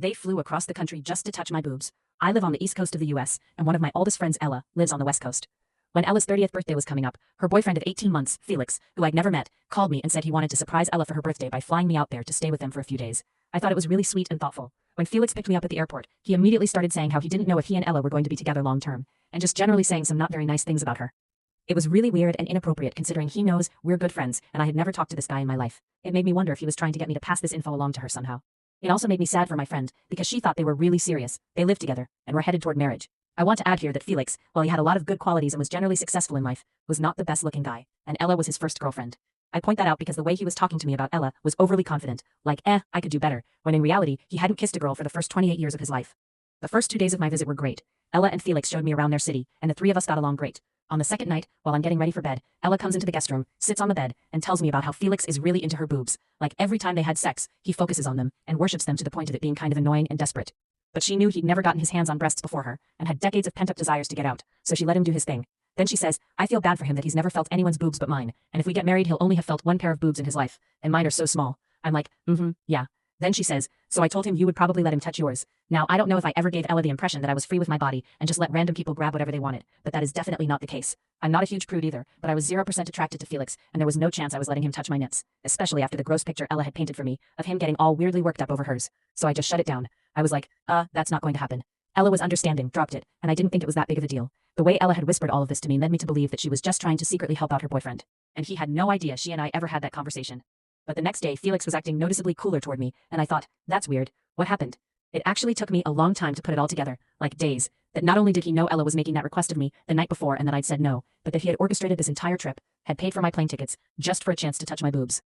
They flew across the country just to touch my boobs. I live on the east coast of the US, and one of my oldest friends, Ella, lives on the west coast. When Ella's 30th birthday was coming up, her boyfriend of 18 months, Felix, who I'd never met, called me and said he wanted to surprise Ella for her birthday by flying me out there to stay with them for a few days. I thought it was really sweet and thoughtful. When Felix picked me up at the airport, he immediately started saying how he didn't know if he and Ella were going to be together long term, and just generally saying some not very nice things about her. It was really weird and inappropriate considering he knows we're good friends, and I had never talked to this guy in my life. It made me wonder if he was trying to get me to pass this info along to her somehow. It also made me sad for my friend, because she thought they were really serious. They lived together, and were headed toward marriage. I want to add here that Felix, while he had a lot of good qualities and was generally successful in life, was not the best looking guy, and Ella was his first girlfriend. I point that out because the way he was talking to me about Ella was overly confident, like, I could do better, when in reality, he hadn't kissed a girl for the first 28 years of his life. The first 2 days of my visit were great. Ella and Felix showed me around their city, and the three of us got along great. On the second night, while I'm getting ready for bed, Ella comes into the guest room, sits on the bed, and tells me about how Felix is really into her boobs. Like every time they had sex, he focuses on them, and worships them to the point of it being kind of annoying and desperate. But she knew he'd never gotten his hands on breasts before her, and had decades of pent-up desires to get out, so she let him do his thing. Then she says, I feel bad for him that he's never felt anyone's boobs but mine, and if we get married he'll only have felt one pair of boobs in his life, and mine are so small. I'm like, yeah. Then she says, so I told him you would probably let him touch yours. Now, I don't know if I ever gave Ella the impression that I was free with my body and just let random people grab whatever they wanted, but that is definitely not the case. I'm not a huge prude either, but I was 0% attracted to Felix, and there was no chance I was letting him touch my nips, especially after the gross picture Ella had painted for me, of him getting all weirdly worked up over hers. So I just shut it down. I was like, that's not going to happen. Ella was understanding, dropped it, and I didn't think it was that big of a deal. The way Ella had whispered all of this to me led me to believe that she was just trying to secretly help out her boyfriend. And he had no idea she and I ever had that conversation. But the next day, Felix was acting noticeably cooler toward me, and I thought, that's weird. What happened? It actually took me a long time to put it all together, like days, that not only did he know Ella was making that request of me the night before and that I'd said no, but that he had orchestrated this entire trip, had paid for my plane tickets, just for a chance to touch my boobs.